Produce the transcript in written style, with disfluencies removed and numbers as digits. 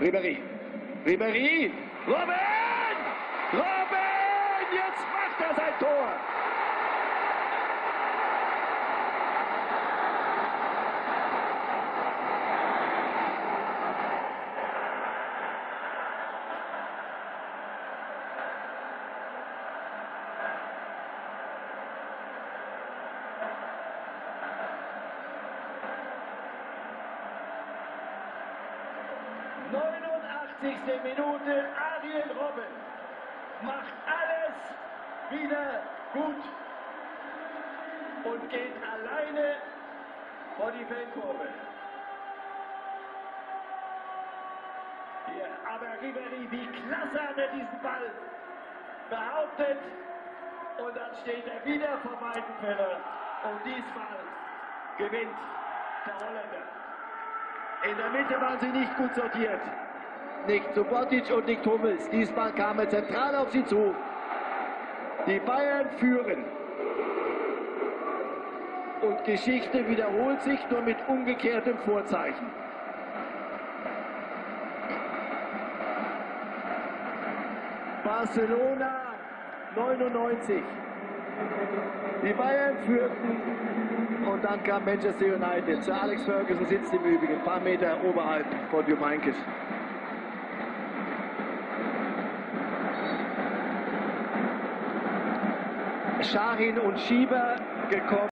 Ribéry. Ribéry. Robben! Robben! Jetzt macht er sein Tor! Minute, Arjen Robben macht alles wieder gut und geht alleine vor die Fankurve. Hier, aber Ribéry, wie klasse hat er diesen Ball behauptet und dann steht er wieder vor Weidenfeller und diesmal gewinnt der Holländer. In der Mitte waren sie nicht gut sortiert. Nicht Subotic und nicht Hummels. Diesmal kam er zentral auf sie zu. Die Bayern führen. Und Geschichte wiederholt sich nur mit umgekehrtem Vorzeichen. Barcelona 99. Die Bayern führten und dann kam Manchester United. Sir Alex Ferguson sitzt im Übrigen ein paar Meter oberhalb von Jupp Heynckes. Scharin und Schieber gekommen.